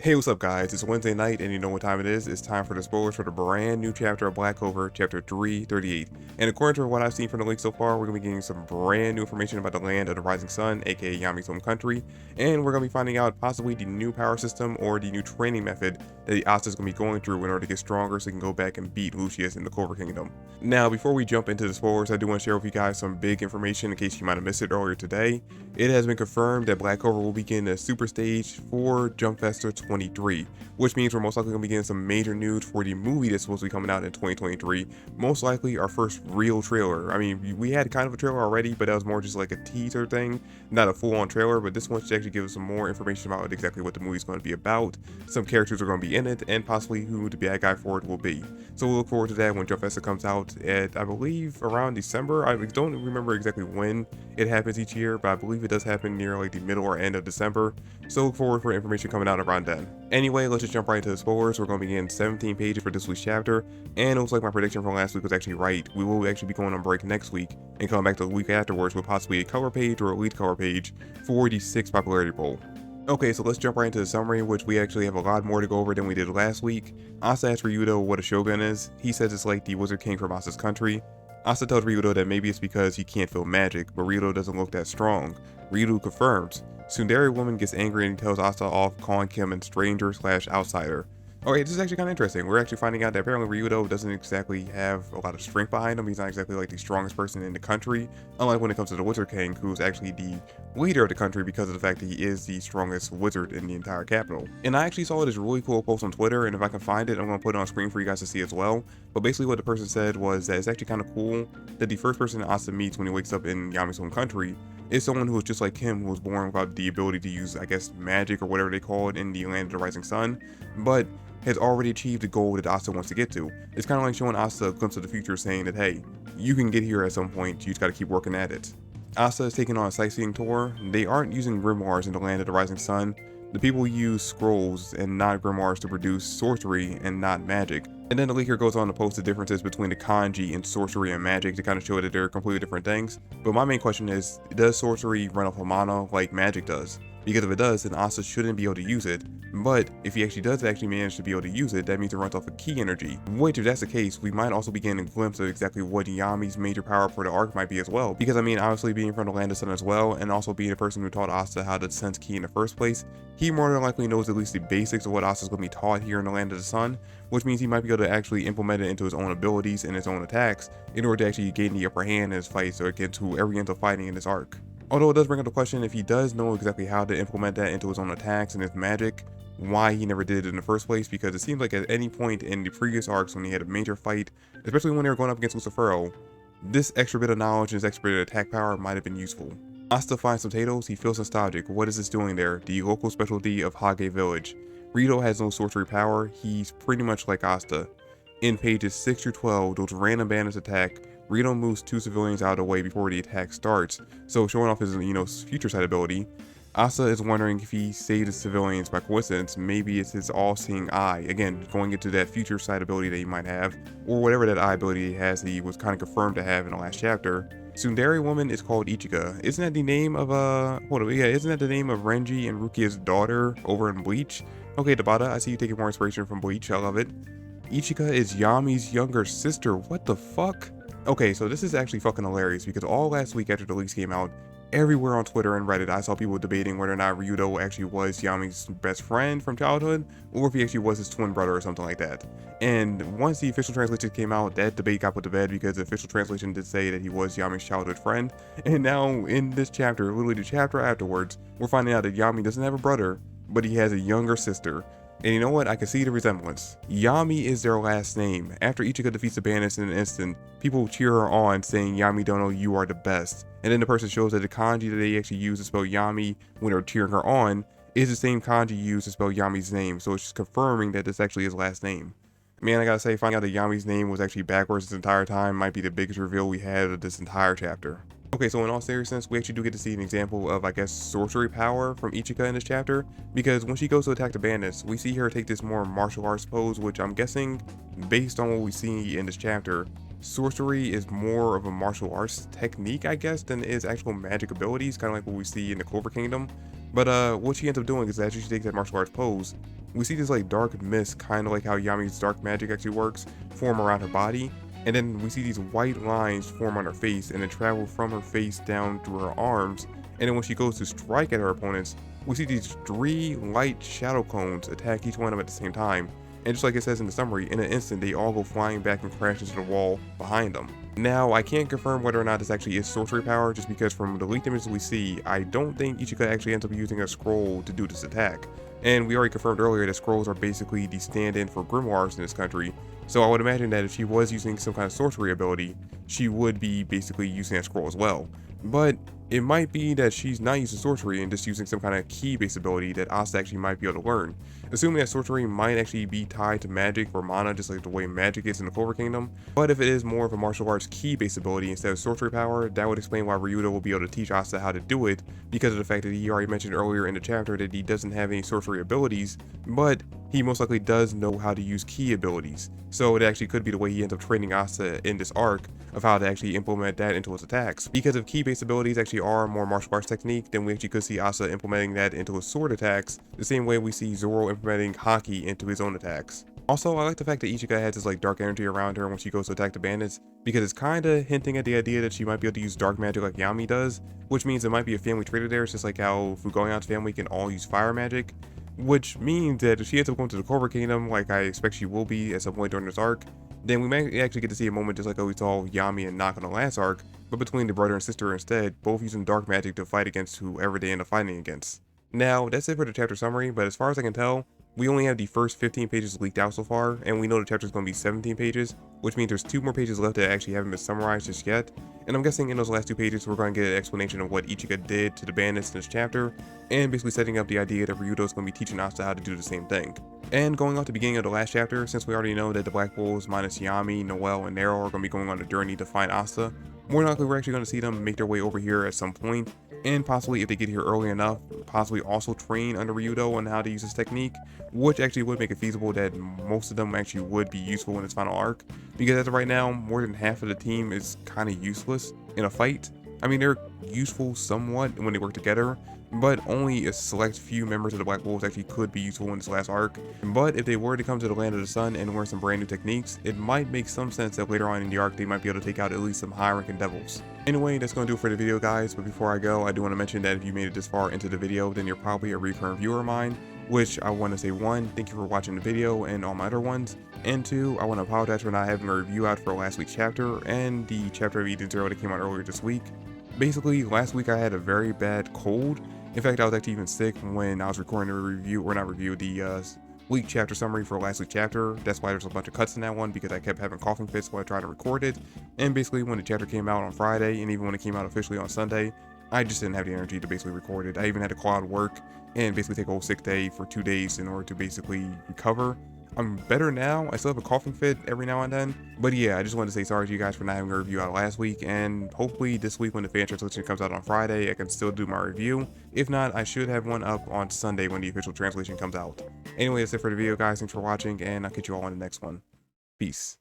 Hey, what's up guys? It's Wednesday night and you know what time it is. It's time for the spoilers for the brand new chapter of Black Clover, chapter 338. And according to what I've seen from the leak so far, we're going to be getting some brand new information about the land of the rising sun, aka Yami's home country. And we're going to be finding out possibly the new power system or the new training method that the Asta is going to be going through in order to get stronger so he can go back and beat Lucius in the Clover Kingdom. Now, before we jump into the spoilers, I do want to share with you guys some big information in case you might have missed it earlier today. It has been confirmed that Black Clover will begin the super stage for Jump Festa 23. Which means we're most likely going to be getting some major news for the movie that's supposed to be coming out in 2023. Most likely our first real trailer. I mean, we had kind of a trailer already, but that was more just like a teaser thing, not a full-on trailer, but this one should actually give us some more information about exactly what the movie's going to be about, some characters are going to be in it, and possibly who the bad guy for it will be. So we'll look forward to that when Jump Festa comes out at, I believe, around December. I don't remember exactly when it happens each year, but I believe it does happen near like the middle or end of December. So look forward for information coming out around then. Anyway, let's just jump right into the spoilers. We're going to begin 17 pages for this week's chapter, and it looks like my prediction from last week was actually right. We will actually be going on break next week and come back to the week afterwards with possibly a cover page or a lead cover page for the 6th popularity poll. Okay, so let's jump right into the summary, which we actually have a lot more to go over than we did last week. Asta asks Ryudo what a shogun is. He says it's like the wizard king from Asta's country. Asta tells Ryudo that maybe it's because he can't feel magic, but Ryudo doesn't look that strong. Ryudo confirms. Tsundere woman gets angry and tells Asta off, calling him a stranger/outsider. Okay, this is actually kind of interesting. We're actually finding out that apparently Ryudo doesn't exactly have a lot of strength behind him. He's not exactly like the strongest person in the country, unlike when it comes to the Wizard King, who's actually the leader of the country because of the fact that he is the strongest wizard in the entire capital. And I actually saw this really cool post on Twitter, and if I can find it, I'm going to put it on screen for you guys to see as well. But basically what the person said was that it's actually kind of cool that the first person Asta meets when he wakes up in Yami's home country is someone who was just like him, who was born without the ability to use, I guess, magic or whatever they call it in the land of the rising sun, but has already achieved the goal that Asta wants to get to. It's kind of like showing Asta a glimpse of the future, saying that, hey, you can get here at some point, you just gotta keep working at it. Asta is taking on a sightseeing tour. They aren't using grimoires in the land of the rising sun. The people use scrolls and not grimoires to produce sorcery and not magic. And then the leaker goes on to post the differences between the kanji and sorcery and magic to kind of show that they're completely different things. But my main question is, does sorcery run off of mana like magic does? Because if it does, then Asta shouldn't be able to use it. But if he actually does manage to be able to use it, that means it runs off of ki energy. Which, if that's the case, we might also be getting a glimpse of exactly what Yami's major power for the arc might be as well. Because I mean, obviously being from the land of sun as well, and also being the person who taught Asta how to sense ki in the first place, he more than likely knows at least the basics of what Asta's going to be taught here in the land of the sun, which means he might be able to actually implement it into his own abilities and his own attacks in order to actually gain the upper hand in his fights or against whoever he ends up fighting in this arc. Although it does bring up the question, if he does know exactly how to implement that into his own attacks and his magic, why he never did it in the first place, because it seems like at any point in the previous arcs when he had a major fight, especially when they were going up against Lucifero, this extra bit of knowledge and his extra bit of attack power might have been useful. Asta finds potatoes, he feels nostalgic. What is this doing there? The local specialty of Hage Village. Ryudo has no sorcery power, he's pretty much like Asta. In pages 6 through 12, those random bandits attack. Ryudo moves 2 civilians out of the way before the attack starts, so showing off his, future sight ability. Asta is wondering if he saved the civilians by coincidence. Maybe it's his all-seeing eye, again going into that future sight ability that he might have, or whatever that eye ability he has that he was kind of confirmed to have in the last chapter. Tsundere woman is called Ichika. Isn't that the name of isn't that the name of Renji and Rukia's daughter over in Bleach? Okay, Tabata, I see you taking more inspiration from Bleach, I love it. Ichika is Yami's younger sister, what the fuck? Okay, so this is actually fucking hilarious because all last week after the leaks came out, everywhere on Twitter and Reddit, I saw people debating whether or not Ryudo actually was Yami's best friend from childhood, or if he actually was his twin brother or something like that. And once the official translation came out, that debate got put to bed because the official translation did say that he was Yami's childhood friend. And now in this chapter, literally the chapter afterwards, we're finding out that Yami doesn't have a brother, but he has a younger sister. And you know what? I can see the resemblance. Yami is their last name. After Ichika defeats the bandits in an instant, people cheer her on saying, Yami Dono, you are the best. And then the person shows that the kanji that they actually use to spell Yami when they're cheering her on is the same kanji used to spell Yami's name. So it's just confirming that this actually is his last name. Man, I gotta say, finding out that Yami's name was actually backwards this entire time might be the biggest reveal we had of this entire chapter. Okay, so in all seriousness, we actually do get to see an example of, I guess, sorcery power from Ichika in this chapter, because when she goes to attack the bandits, we see her take this more martial arts pose, which I'm guessing, based on what we see in this chapter, sorcery is more of a martial arts technique, I guess, than it is actual magic abilities, kind of like what we see in the Clover Kingdom. But what she ends up doing is after she takes that martial arts pose, we see this like dark mist, kind of like how Yami's dark magic actually works, form around her body, and then we see these white lines form on her face and then travel from her face down through her arms, and then when she goes to strike at her opponents, we see these 3 light shadow cones attack each one of them at the same time, and just like it says in the summary, in an instant they all go flying back and crash into the wall behind them. Now, I can't confirm whether or not this actually is sorcery power, just because from the leaked images we see, I don't think Ichika actually ends up using a scroll to do this attack. And we already confirmed earlier that scrolls are basically the stand-in for grimoires in this country, so I would imagine that if she was using some kind of sorcery ability, she would be basically using that scroll as well. But it might be that she's not using sorcery and just using some kind of key-based ability that Asta actually might be able to learn. Assuming that sorcery might actually be tied to magic or mana, just like the way magic is in the Clover Kingdom. But if it is more of a martial arts key-based ability instead of sorcery power, that would explain why Ryudo will be able to teach Asta how to do it, because of the fact that he already mentioned earlier in the chapter that he doesn't have any sorcery abilities, but he most likely does know how to use key abilities. So it actually could be the way he ends up training Asta in this arc of how to actually implement that into his attacks. Because if key-based abilities actually are a more martial arts technique, then we actually could see Asta implementing that into his sword attacks, the same way we see Zoro implementing Haki into his own attacks. Also, I like the fact that Ichika has this like dark energy around her when she goes to attack the bandits, because it's kinda hinting at the idea that she might be able to use dark magic like Yami does, which means it might be a family trait there. It's just like how Fugoyan's family can all use fire magic, which means that if she ends up going to the Clover Kingdom, like I expect she will be at some point during this arc, then we may actually get to see a moment just like how we saw Yami and Nak on the last arc, but between the brother and sister instead, both using dark magic to fight against whoever they end up fighting against. Now, that's it for the chapter summary, but as far as I can tell, we only have the first 15 pages leaked out so far, and we know the chapter is going to be 17 pages, which means there's 2 more pages left that actually haven't been summarized just yet, and I'm guessing in those last 2 pages we're going to get an explanation of what Ichika did to the bandits in this chapter, and basically setting up the idea that Ryudo is going to be teaching Asta how to do the same thing. And going off the beginning of the last chapter, since we already know that the Black Wolves minus Yami, Noel, and Nero are going to be going on a journey to find Asta, more than likely we're actually going to see them make their way over here at some point, and possibly if they get here early enough, possibly also train under Ryudo on how to use this technique, which actually would make it feasible that most of them actually would be useful in this final arc, because as of right now, more than half of the team is kind of useless in a fight. I mean, they're useful somewhat when they work together, but only a select few members of the Black Wolves actually could be useful in this last arc. But if they were to come to the Land of the Sun and learn some brand new techniques, it might make some sense that later on in the arc they might be able to take out at least some high ranking devils. Anyway, that's going to do it for the video, guys, but before I go, I do want to mention that if you made it this far into the video, then you're probably a recurrent viewer of mine, which I want to say 1, thank you for watching the video and all my other ones, and 2, I want to apologize for not having a review out for last week's chapter and the chapter of Eden Zero that came out earlier this week. Basically, last week I had a very bad cold. In fact, I was actually even sick when I was recording the review, or not review, the week chapter summary for last week's chapter. That's why there's a bunch of cuts in that one, because I kept having coughing fits while I tried to record it. And basically when the chapter came out on Friday, and even when it came out officially on Sunday, I just didn't have the energy to basically record it. I even had to call out work and basically take a whole sick day for 2 days in order to basically recover. I'm better now. I still have a coughing fit every now and then. But yeah, I just wanted to say sorry to you guys for not having a review out last week. And hopefully this week when the fan translation comes out on Friday, I can still do my review. If not, I should have one up on Sunday when the official translation comes out. Anyway, that's it for the video, guys. Thanks for watching, and I'll catch you all in the next one. Peace.